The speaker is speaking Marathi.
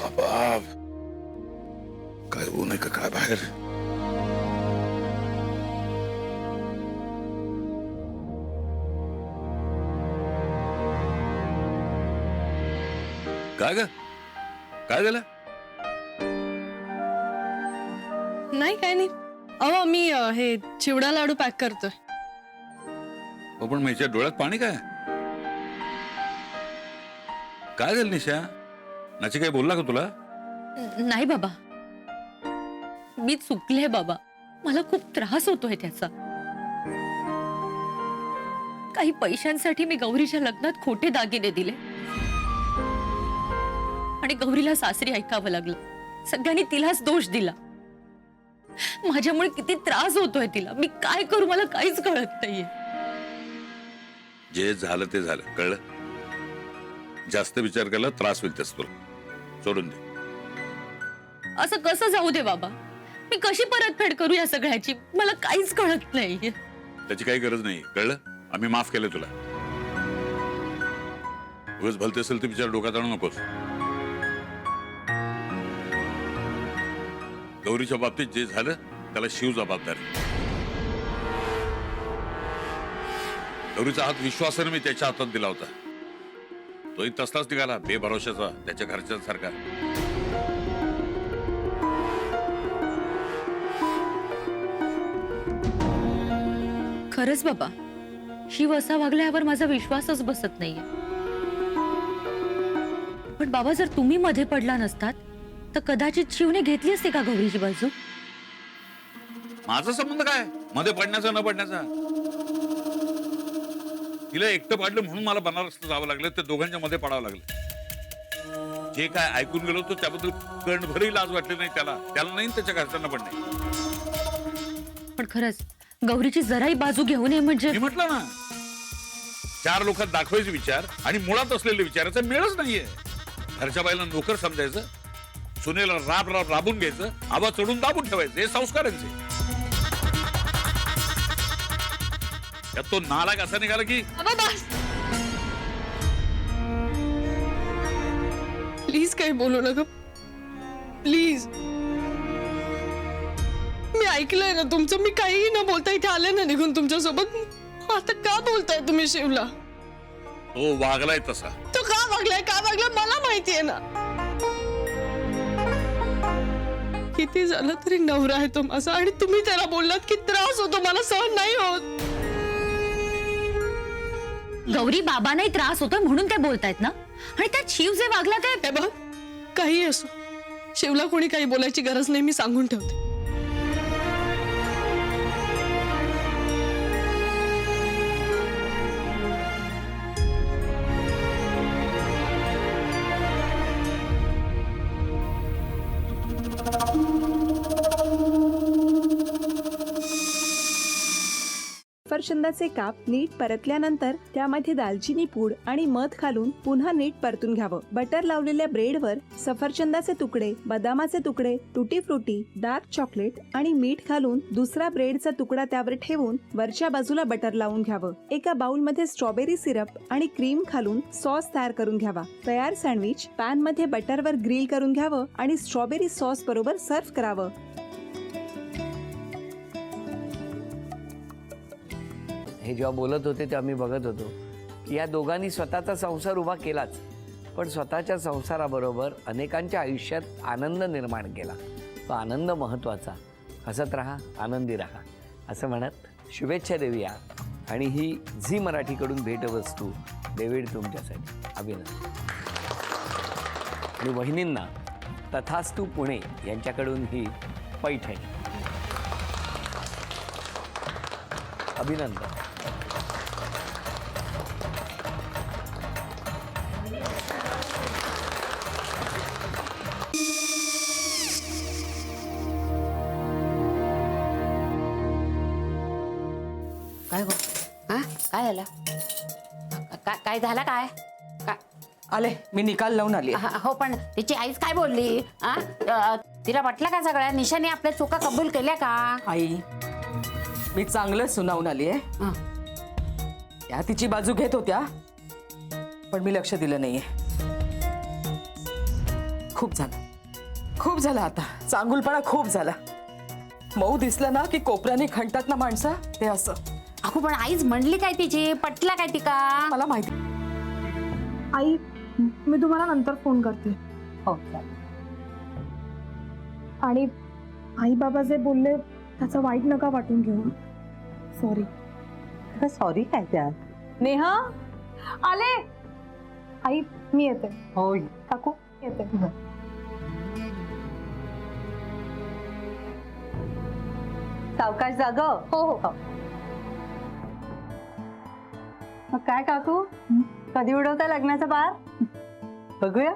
बाप काय ऊन आहे का काय बाहेर? काय ग काय झालं? नाही काय नाही. अहो मी हे चिवडा लाडू पॅक करतोय. पण माझ्या डोळ्यात पाणी काय? काय झालं निशा? नाची काय बोलला का तुला? नाही बाबा, मी चुकले बाबा. मला खूप त्रास होतोय त्याचा. काही पैशांसाठी मी गौरीच्या लग्नात खोटे दागिने दिले आणि गौरीला सासरी ऐकावं लागलं. सगळ्यांनी तिलाच दोष दिला. माझ्यामुळे किती त्रास होतोय तिला. मी काय करू मला काहीच कळत नाहीये. जे झालं ते झालं, कळलं? जास्त विचार केला त्रास होईल त्याच तुला. सोडून दे. असं कसं जाऊ दे बाबा? मी कशी परतफेड करू या सगळ्याची? मला काहीच कळत नाहीये. त्याची काही गरज नाही, कळलं? आम्ही माफ केलं तुला. उगाच भलते असेल ते विचार डोक्यात आणू नकोस. गौरीच्या बाबतीत जे झालं त्याला शिव जबाबदार आहे. गौरीचा हात विश्वासाने मी त्याच्या हातात दिला होता. तोही तसलाच निघाला, बेभरोशाचा, त्याच्या घरच्यांसारखा. खरंच बाबा, शिव असा वागला यावर माझा विश्वासच बसत नाहीये. पण बाबा, जर तुम्ही मध्ये पडला नसतात तर कदाचित शिवने घेतली असते का गौरीची बाजू? माझा संबंध काय मध्ये पडण्याचा न पडण्याचा? तिला एकटं पाडलं म्हणून मला बनारसला जावं लागलं. ते दोघांच्या मध्ये पडावं लागलं. जे काय ऐकून गेलो तो त्याबद्दल कणभरही लाज वाटली नाही त्याला नाही, त्याच्या घरच्यांना पण नाही. पण खरंच गौरीची जराही बाजू घेऊ नये म्हणजे? मी म्हटलं ना, चार लोकात दाखवायचे विचार आणि मुळात असलेले विचाराचा मेळच नाहीये. घरच्या बाईला नोकर समजायचं, सुनेला राबून घ्यायचं, आवाज चढून दाबून ठेवायचं, हे संस्कारांचे. त्यात तो नालायक असा निघाला की प्लीज काही बोलू नका प्लीज. मी ऐकलंय ना तुमचं. मी काही न बोलता इथे आले ना निघून तुमच्यासोबत. आता का बोलताय तुम्ही शिवला? तो वागलाय तसा. तो का वागलाय मला माहितीये ना. किती झालं तरी नवरा आहे तो माझा. आणि तुम्ही त्याला बोललात की त्रास होतो, मला सहन नाही होत. गौरी बाबांनाही त्रास होतोय म्हणून ते बोलतायत ना. आणि त्यात शिव जे वागला ते हे बघ, काही असो, शिवला कोणी काही बोलायची गरज नाही, मी सांगून ठेवते. सफरचंदाचे काप नीट परतल्यानंतर त्यामध्ये दालचिनी पूड आणि मध घालून पुन्हा नीट परतून घ्यावं. बटर लावलेल्या ब्रेडवर सफरचंदाचे तुकडे, बदामाचे तुकडे, टुटी फ्रुटी, डार्क चॉकलेट आणि मीठ घालून दुसरा ब्रेडचा तुकडा त्यावर ठेवून वरच्या बाजूला बटर लावून घ्यावं. एका बाउलमध्ये स्ट्रॉबेरी सिरप आणि क्रीम घालून सॉस तयार करून घ्यावा. तयार सँडविच पॅन मध्ये बटरवर ग्रिल करून घ्यावं आणि स्ट्रॉबेरी सॉस बरोबर सर्व्ह करावं. हे जेव्हा बोलत होते तेव्हा मी बघत होतो की या दोघांनी स्वतःचा संसार उभा केलाच, पण स्वतःच्या संसाराबरोबर अनेकांच्या आयुष्यात आनंद निर्माण केला. तो आनंद महत्त्वाचा. हसत राहा, आनंदी राहा असं म्हणत शुभेच्छा देऊया. आणि ही झी मराठीकडून भेटवस्तू डेव्हिड तुमच्यासाठी. अभिनंदन. आणि वहिनींना तथास्तू पुणे यांच्याकडून ही पैठणी. अभिनंदन. काय गो? हा काय झालं? काय झालं? काय आले, मी निकाल लावून आली. हो, पण तिची आईच काय बोलली? तिला वाटलं का सगळ्या निशाने आपल्या चुका कबूल केल्या का? आई, मी चांगलं सुनावून आली आहे. त्या तिची बाजू घेत होत्या, पण मी लक्ष दिलं नाहीये. खूप झालं आता. चांगुलपणा खूप झाला. मऊ दिसलं ना की कोपऱ्याने खणतात ना माणसं, ते असं. अगो पण आईच म्हणली काय तिची, पटला काय तिका? मला माहिती. आई, मी तुम्हाला नंतर फोन करते. हो. आणि आई बाबा जे बोलले त्याचं वाईट नका वाटून घेऊ. सॉरी. सॉरी काय त्या? नेहा आले. आई मी येते. होय. काकू येते. सावकाश जाग. हो हो. मग काय काकू, कधी उडवता लग्नाचा बार? बघूया.